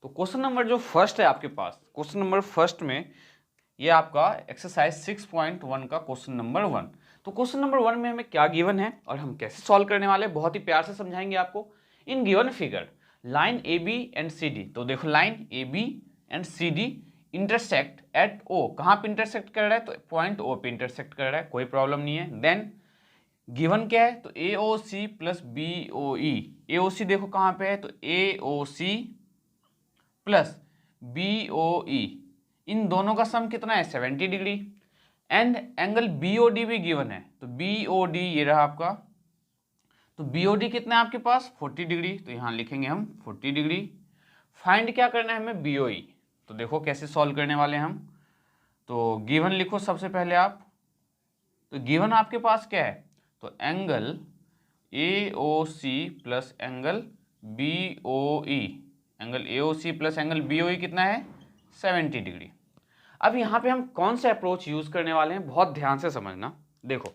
तो question number जो first है आपके पास, क्वेश्चन नंबर फर्स्ट में ये आपका एक्सरसाइज 6.1 का क्वेश्चन नंबर 1। तो क्वेश्चन नंबर 1 में हमें क्या गिवन है और हम कैसे सॉल्व करने वाले हैं, बहुत ही प्यार से समझाएंगे आपको। In given figure line A B and C D, तो देखो line A B and C D intersect at O, कहाँ पे इंटरसेक्ट कर रहा है, तो पॉइंट ओ पे इंटरसेक्ट कर रहा है, कोई प्रॉब्लम नहीं है। देन गिवन क्या है, तो ए O C plus B O ई, ए ओ सी देखो कहाँ पे है, तो ए O C plus B O ई, इन दोनों का सम कितना है 70 degree. And angle B O D भी गिवन है, तो बी ओ डी ये रहा आपका, तो बी ओ डी कितना है आपके पास 40 डिग्री, तो यहाँ लिखेंगे हम 40 डिग्री। फाइंड क्या करना है हमें, बी ओ ई। तो देखो कैसे सॉल्व करने वाले हैं हम, तो गिवन लिखो सबसे पहले आप। तो गिवन आपके पास क्या है, तो angle A O C plus angle B O E, angle A O C plus angle B O E कितना है 70 डिग्री। अब यहाँ पे हम कौन सा अप्रोच यूज करने वाले हैं, बहुत ध्यान से समझना। देखो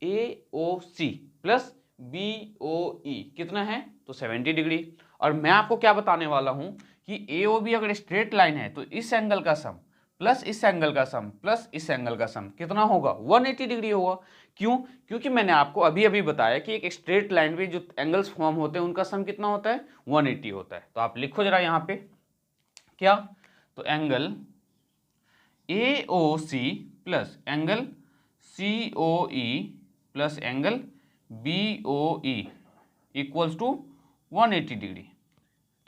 ए O C plus B O E कितना है, तो 70 डिग्री। और मैं आपको क्या बताने वाला हूं कि ए ओ बी अगर स्ट्रेट लाइन है तो इस एंगल का सम प्लस इस एंगल का सम प्लस इस एंगल का सम कितना होगा 180 डिग्री होगा। क्यों, क्योंकि मैंने आपको अभी अभी बताया कि एक स्ट्रेट लाइन पे जो एंगल्स फॉर्म होते हैं उनका सम कितना होता है 180 होता है। तो आप लिखो जरा यहाँ पे क्या, तो angle A O C plus angle C O E plus angle B O E equals to 180 degree.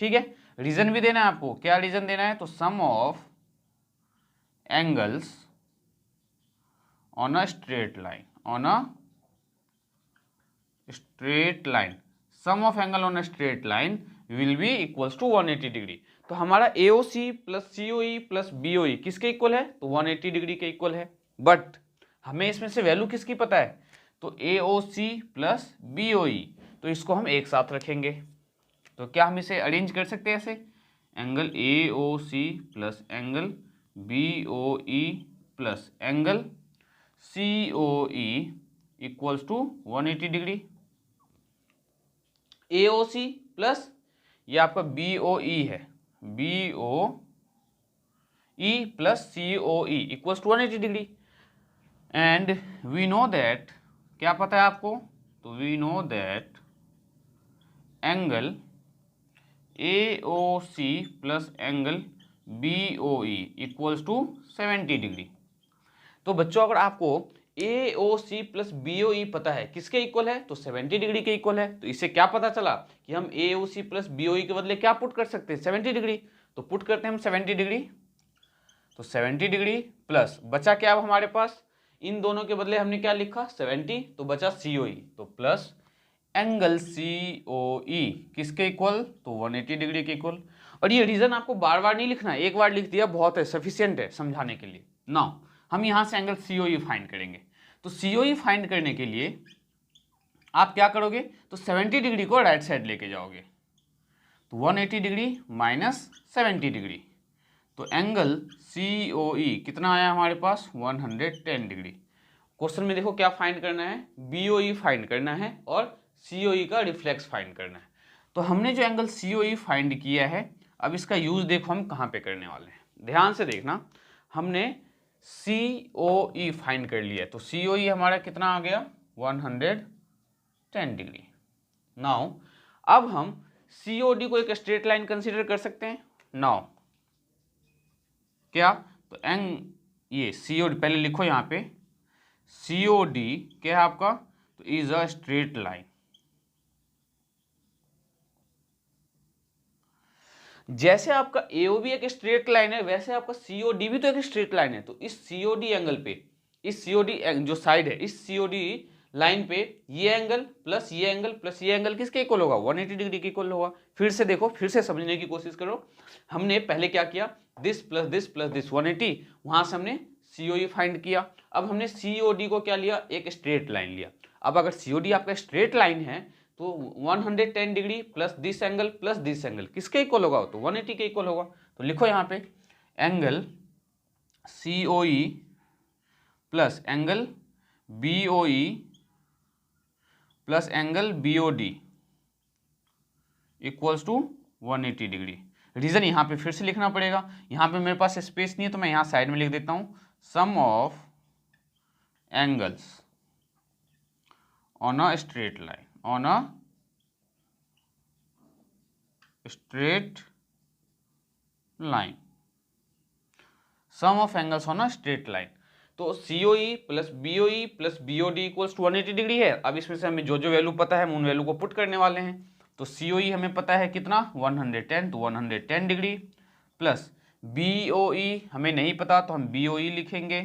ठीक है, रीजन भी देना है आपको, क्या रीजन देना है, तो sum of angles on a straight line, on a straight line, sum of angle on a straight line will be equals to 180 degree. तो हमारा AOC plus COE plus BOE किसके इक्वल है, तो 180 डिग्री के equal है। But हमें इसमें से वैल्यू किसकी पता है, तो AOC प्लस BOE, तो इसको हम एक साथ रखेंगे। तो क्या हम इसे अरेंज कर सकते हैं ऐसे, angle AOC plus angle BOE plus angle COE equals to 180 degree. AOC plus ये आपका BOE है, BOE plus COE equals to 180 degree. And we know that, क्या पता है आपको, तो we know that angle AOC plus angle BOE equals to 70 degree. तो बच्चों अगर आपको AOC प्लस BOE पता है किसके इक्वल है, तो 70 डिग्री के इक्वल है, तो इससे क्या पता चला कि हम AOC प्लस BOE के बदले क्या पुट कर सकते हैं 70 डिग्री। तो पुट करते हैं हम 70 डिग्री, तो 70 डिग्री प्लस बचा क्या अब हमारे पास, इन दोनों के बदले हमने क्या लिखा 70, तो बचा COE, तो प्लस एंगल COE किसके इक्वल, तो 180 डिग्री के इक्वल। और ये रीजन आपको बार बार नहीं लिखना है, एक बार लिख दिया बहुत है, सफिशियंट है समझाने के लिए। नाउ हम यहां से एंगल COE फाइंड करेंगे। तो COE फाइंड करने के लिए आप क्या करोगे, तो 70 डिग्री को राइट साइड लेके जाओगे, तो 180 डिग्री माइनस 70 डिग्री, तो एंगल COE कितना आया हमारे पास 110 डिग्री। क्वेश्चन में देखो क्या फाइंड करना है, BOE फाइंड करना है और COE का रिफ्लेक्स फाइंड करना है। तो हमने जो एंगल COE फाइंड किया है, अब इसका यूज देखो हम कहाँ पे करने वाले हैं, ध्यान से देखना। हमने COE फाइंड कर लिया, तो COE हमारा कितना आ गया 110 डिग्री। नाउ अब हम COD को एक स्ट्रेट लाइन कंसीडर कर सकते हैं। नाउ क्या, तो ये COD पहले लिखो यहाँ पे, COD क्या है आपका, तो इज अ स्ट्रेट लाइन। जैसे आपका AOB एक स्ट्रेट लाइन है, वैसे आपका COD भी तो एक स्ट्रेट लाइन है। तो इस COD एंगल पे, इस COD जो साइड है, इस COD लाइन पे ये एंगल प्लस ये एंगल प्लस ये एंगल किसके इक्वल होगा 180 डिग्री के इक्वल होगा। फिर से देखो, फिर से समझने की कोशिश करो। हमने पहले क्या किया, this plus this plus this 180, वहां से हमने COE फाइंड किया। अब हमने COD को क्या लिया, एक स्ट्रेट लाइन लिया। अब अगर COD आपका स्ट्रेट लाइन है तो 110 डिग्री प्लस दिस एंगल किसके इक्वल होगा, तो 180 के इक्वल होगा। तो लिखो यहाँ पे angle COE plus angle BOE plus angle BOD equals to 180 degree. Reason यहाँ पे फिर से लिखना पड़ेगा, यहाँ पे मेरे पास स्पेस नहीं है तो मैं यहाँ साइड में लिख देता हूँ, sum of angles on a straight line, on a straight line, sum of angles on a straight line. तो COE plus BOE plus BOD equals to 180 degree है। अब इसमें से हमें जो जो वैल्यू पता है हम उन वैल्यू को पुट करने वाले हैं। तो COE हमें पता है कितना 110, तो 110 डिग्री प्लस BOE हमें नहीं पता तो हम BOE लिखेंगे,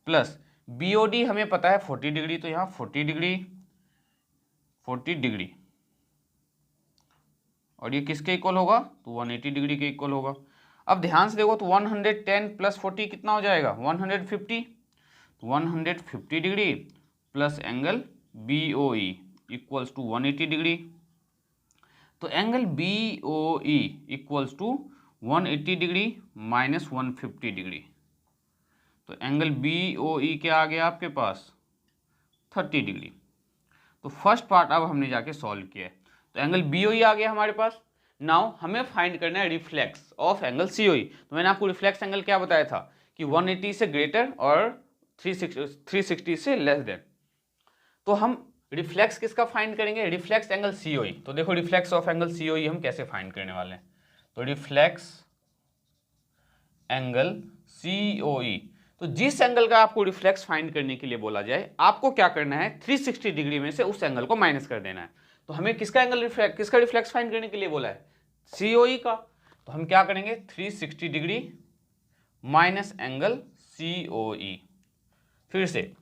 प्लस BOD हमें पता है 40 डिग्री, तो यहाँ 40 डिग्री, 40 डिग्री, और ये किसके इक्वल होगा, तो 180 डिग्री के इक्वल होगा। अब ध्यान से देखो तो 110 प्लस 40 कितना हो जाएगा, 150, तो 150 degree plus angle BOE equals to 180 degree. तो angle BOE equals to 180 degree minus 150 degree, तो एंगल BOE क्या आ गया आपके पास, 30 डिग्री। तो फर्स्ट पार्ट अब हमने जाके सॉल्व किया है, तो एंगल BOE आ गया हमारे पास। नाउ हमें फाइंड करना है रिफ्लेक्स ऑफ एंगल COE। तो मैंने आपको रिफ्लेक्स एंगल क्या बताया था कि 180 से ग्रेटर और 360 से लेस देन। तो हम रिफ्लेक्स किसका फाइंड करेंगे, रिफ्लेक्स एंगल COE। तो देखो रिफ्लेक्स ऑफ एंगल COE हम कैसे फाइंड करने वाले हैं, तो रिफ्लेक्स एंगल COE, तो जिस एंगल का आपको रिफ्लेक्स फाइंड करने के लिए बोला जाए आपको क्या करना है, 360 डिग्री में से उस एंगल को माइनस कर देना है। तो हमें किसका रिफ्लेक्स फाइंड करने के लिए बोला है, COE का। तो हम क्या करेंगे, 360 डिग्री माइनस एंगल COE। फिर से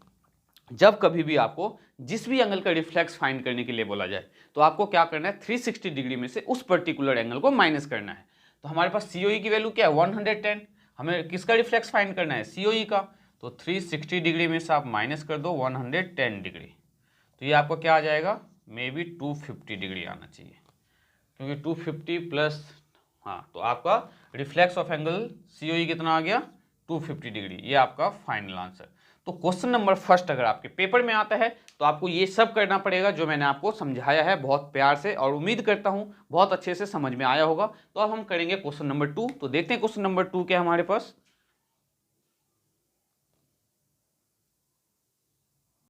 जब कभी भी आपको जिस भी एंगल का रिफ्लेक्स फाइंड करने के लिए बोला जाए तो आपको क्या करना है, 360 डिग्री में से उस पर्टिकुलर एंगल को माइनस करना है। तो हमारे पास COE की वैल्यू क्या है, 110, हमें किसका रिफ्लेक्स फाइंड करना है, COE का। तो 360 डिग्री में से आप माइनस कर दो 110 डिग्री, तो ये आपको क्या आ जाएगा, मे बी 250 डिग्री आना चाहिए, क्योंकि 250 प्लस, हाँ, तो आपका रिफ्लेक्स ऑफ एंगल COE कितना आ गया, 250 डिग्री। ये आपका फाइनल आंसर। तो क्वेश्चन नंबर फर्स्ट अगर आपके पेपर में आता है तो आपको ये सब करना पड़ेगा जो मैंने आपको समझाया है बहुत प्यार से, और उम्मीद करता हूँ बहुत अच्छे से समझ में आया होगा। तो अब हम करेंगे क्वेश्चन नंबर 2। तो देखते हैं क्वेश्चन नंबर 2 क्या है हमारे पास।